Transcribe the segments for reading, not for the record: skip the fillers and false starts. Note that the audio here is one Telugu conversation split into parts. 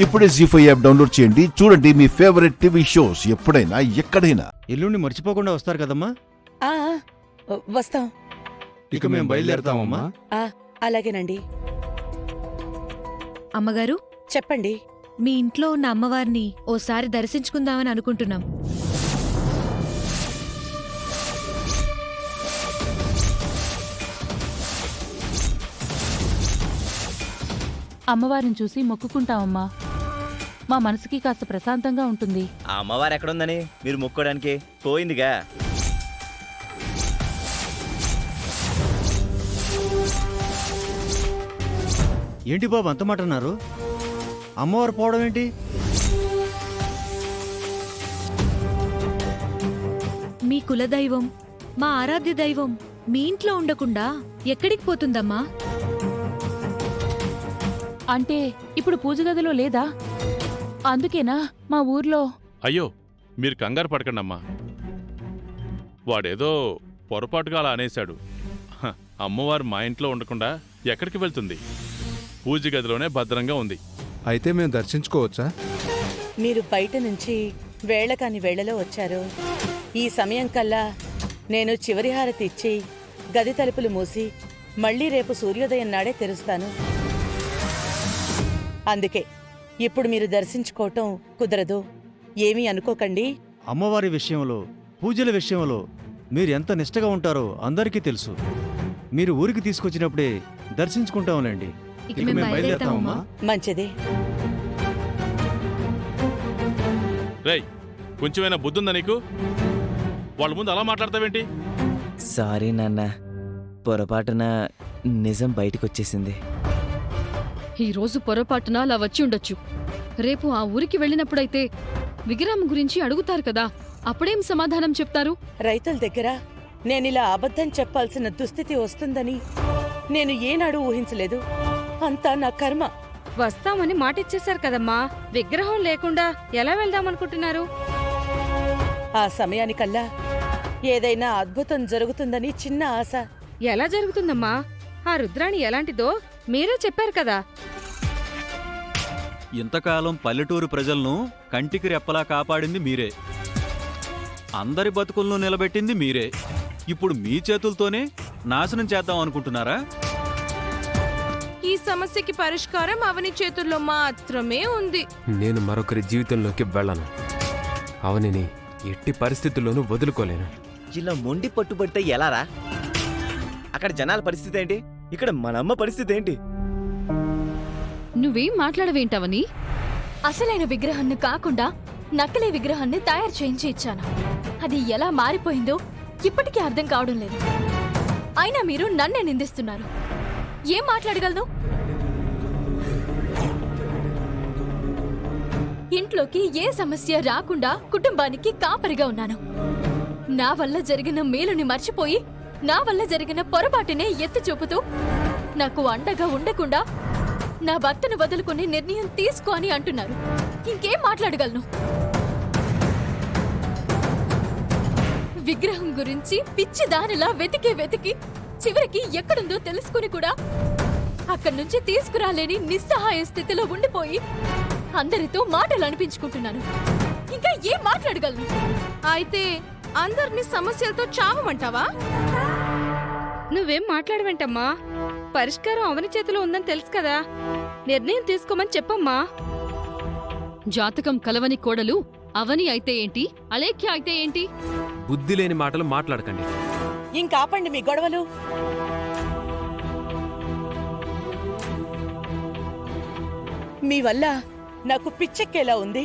ఇప్పుడే జీ5 యాప్ డౌన్లోడ్ చేయండి. చూడండి మీ ఫేవరెట్ టీవీ షోస్ ఎప్పుడైనా ఎక్కడైనా. ఎల్లుండి మర్చిపోకుండా వస్తారు కదమ్మా? ఆ వస్తాం. ఇక మేము బయలుదేరతామమ్మా. అలాగేనండి. అమ్మగారు, చెప్పండి. మీ ఇంట్లో ఉన్న అమ్మవారిని ఓసారి దర్శించుకుందామని అనుకుంటున్నాం. అమ్మవారిని చూసి మొక్కుకుంటామమ్మా. మా మనసుకి కాస్త ప్రశాంతంగా ఉంటుంది. ఆ అమ్మవారు ఎక్కడుందని మీరు మొక్కోడానికి పోయిందిగా. ఏంటి బాబు అంత మాట అన్నారు? అమ్మవారు పోవడం ఏంటి? మీ కులదైవం, మా ఆరాధ్య దైవం మీ ఇంట్లో ఉండకుండా ఎక్కడికి పోతుందమ్మా? అంటే ఇప్పుడు పూజ గదిలో లేదా? అందుకేనా మా ఊర్లో? అయ్యో, మీరు కంగారు పడకండమ్మా. వాడేదో పొరపాటుగా అలా అనేశాడు. అమ్మవారు మా ఇంట్లో ఉండకుండా ఎక్కడికి వెళ్తుంది? పూజ గదిలోనే భద్రంగా ఉంది. అయితే మేము దర్శించుకోవచ్చా? మీరు బయట నుంచి వేళకాని వేళలో వచ్చారు. ఈ సమయం కల్లా నేను చివరి హారతి ఇచ్చి గది తలుపులు మూసి మళ్లీ రేపు సూర్యోదయం నాడే తెరుస్తాను. అందుకే ఇప్పుడు మీరు దర్శించుకోవటం కుదరదు. ఏమీ అనుకోకండి. అమ్మవారి విషయంలో, పూజల విషయంలో మీరు ఎంత నిష్టగా ఉంటారో అందరికీ తెలుసు. మీరు ఊరికి తీసుకొచ్చినప్పుడే దర్శించుకుంటాంలేండి. ఇక మేము బయలుదేరతామమ్మా. మంచిది. రేయ్, కొంచెమైనా బుద్ధుందా నీకు? వాళ్ళ ముందు అలా మాట్లాడతావేంటి? సారీ నాన్న, పొరపాటున నిజం బయటకొచ్చేసింది. ఈరోజు పొరపాటున అలా వచ్చి ఉండొచ్చు. రేపు ఆ ఊరికి వెళ్ళినప్పుడైతే విగ్రహం గురించి అడుగుతారు కదా, అప్పుడేం సమాధానం చెప్తారు? రైతుల దగ్గర నేనిలా అబద్ధం చెప్పాల్సిన దుస్థితి వస్తుందని నేను ఏనాడు ఊహించలేదు. అంతా నా కర్మ. వస్తామని మాటిచ్చేశారు కదమ్మా. విగ్రహం లేకుండా ఎలా వెళ్దామనుకుంటున్నారు? ఆ సమయానికల్లా ఏదైనా అద్భుతం జరుగుతుందని చిన్న ఆశ. ఎలా జరుగుతుందమ్మా? ఆ రుద్రాణి ఎలాంటిదో మీరే చెప్పారు కదా. ఇంతకాలం పల్లెటూరు ప్రజలను కంటికి రెప్పలా కాపాడింది మీరే. అందరి బతుకులను నిలబెట్టింది మీరే. ఇప్పుడు మీ చేతులతోనే నాశనం చేద్దాం అనుకుంటున్నారా? ఈ సమస్యకి పరిష్కారం అవని చేతుల్లో మాత్రమే ఉంది. నేను మరొకరి జీవితంలోకి వెళ్ళను. అవనిని ఎట్టి పరిస్థితుల్లోనూ వదులుకోలేను. ఇలా మొండి పట్టుబడితే ఎలారా? అక్కడ జనాల పరిస్థితి ఏంటి? ఇక్కడ మనమ్మ పరిస్థితి ఏంటి? నువ్వేం మాట్లాడవేంటవని? అసలైన విగ్రహాన్ని కాకుండా నకిలీ విగ్రహాన్ని తయారు చేయించి ఇచ్చాను. అది ఎలా మారిపోయిందో ఇప్పటికీ అర్థం కావడం లేదు. అయినా మీరు నన్నే నిందిస్తున్నారు. ఏం మాట్లాడగలను? ఇంట్లోకి ఏ సమస్య రాకుండా కుటుంబానికి కాపరిగా ఉన్నాను. నా వల్ల జరిగిన మేలుని మర్చిపోయి నా వల్ల జరిగిన పొరపాటునే ఎత్తి చూపుతూ నాకు అండగా ఉండకుండా నా భర్తను వదులుకునే నిర్ణయం తీసుకో అని అంటున్నారు. ఇంకేం మాట్లాడగలను? విగ్రహం గురించి పిచ్చి దానిలా వెతికి చివరికి ఎక్కడుందో తెలుసుకుని కూడా అక్కడి నుంచి తీసుకురాలేని నిస్సహాయ స్థితిలో ఉండిపోయి అందరితో మాటలు అనిపించుకుంటున్నాను. ఇంకా ఏం మాట్లాడగలను? అయితే అందరినీ సమస్యలతో చావమంటావా? నువ్వేం మాట్లాడవేంటమ్మా? పరిష్కారం అవని చేతిలో ఉందని తెలుసు కదా. నిర్ణయం తీసుకోమని చెప్పమ్మా. జాతకం కలవని కోడలు అవని అయితే ఏంటి, అలేఖ్య అయితే ఏంటి? బుద్ధి లేని మాటలు మాట్లాడకండి. ఇంకాపండి మీ గొడవలు. మీ వల్ల నాకు పిచ్చెక్కేలా ఉంది.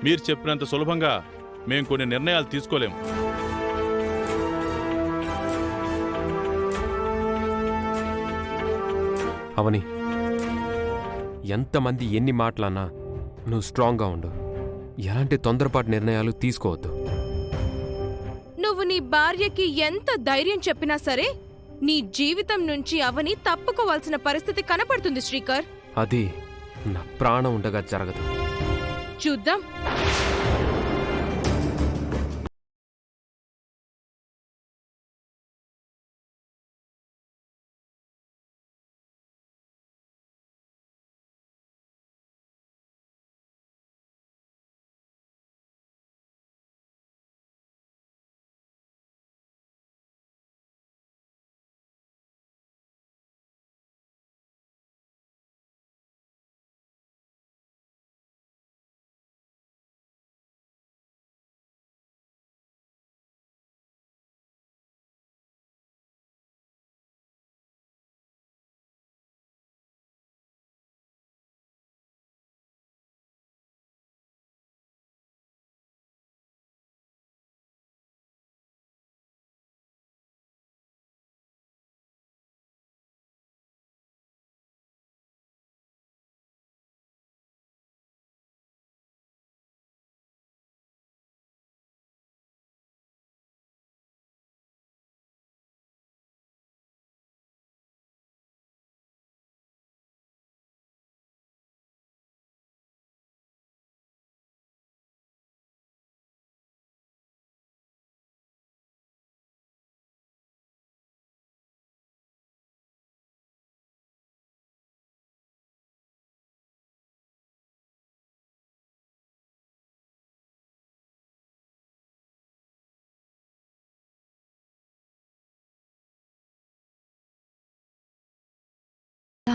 మీరు చెప్పినంత సులభంగా మేం కొన్ని నిర్ణయాలు తీసుకోలేం. అవని, ఎంతమంది ఎన్ని మాటలన్నా నువ్వు స్ట్రాంగ్గా ఉండు. ఎలాంటి తొందరపాటు నిర్ణయాలు తీసుకోవద్దు. నువ్వు నీ భార్యకి ఎంత ధైర్యం చెప్పినా సరే నీ జీవితం నుంచి అవని తప్పుకోవాల్సిన పరిస్థితి కనపడుతుంది శ్రీకర్. అది నా ప్రాణం ఉండగా జరగదు. చూద్దాం.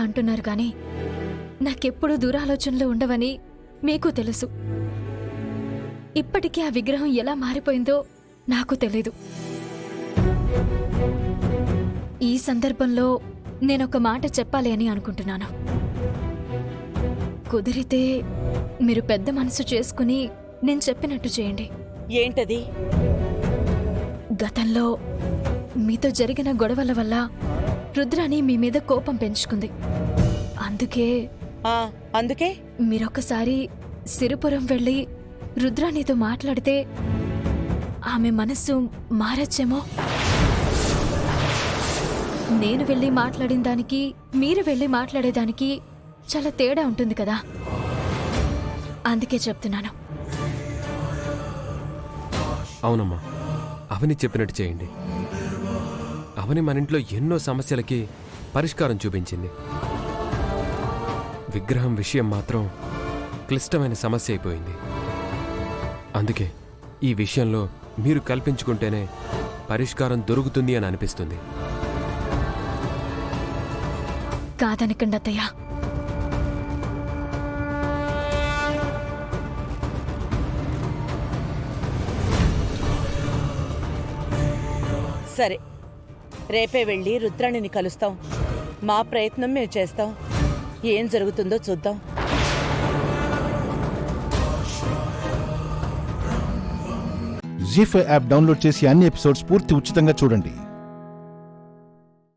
అంటున్నారు కానీ నాకెప్పుడు దురాలోచనలు ఉండవని మీకు తెలుసు. ఇప్పటికీ ఆ విగ్రహం ఎలా మారిపోయిందో నాకు తెలీదు. ఈ సందర్భంలో నేనొక మాట చెప్పాలి అని అనుకుంటున్నాను. కుదిరితే మీరు పెద్ద మనసు చేసుకుని నేను చెప్పినట్టు చేయండి. ఏంటది? గతంలో మీతో జరిగిన గొడవల వల్ల రుద్రాని మీ మీద కోపం పెంచుకుంది. అందుకే మీరొకసారి సిరిపురం వెళ్ళి రుద్రానితో మాట్లాడితే ఆమె మనస్సు మారచ్చేమో. నేను వెళ్ళి మాట్లాడిన దానికి మీరు వెళ్ళి మాట్లాడేదానికి చాలా తేడా ఉంటుంది కదా, అందుకే చెప్తున్నాను. అవునమ్మా, అవని చెప్పినట్టు చేయండి. అవని మన ఇంట్లో ఎన్నో సమస్యలకి పరిష్కారం చూపించింది. విగ్రహం విషయం మాత్రం క్లిష్టమైన సమస్య అయిపోయింది. అందుకే ఈ విషయంలో మీరు కల్పించుకుంటేనే పరిష్కారం దొరుకుతుంది అని అనిపిస్తుంది. కాదనకండి అత్తయ్య. సరే, రేపే వెళ్ళి రుద్రాణిని కలుస్తాం. మా ప్రయత్నం మేము చేస్తాం. ఏం జరుగుతుందో చూద్దాం. జీ5 యాప్ డౌన్లోడ్ చేసి అన్ని ఎపిసోడ్స్ పూర్తి ఉచితంగా చూడండి.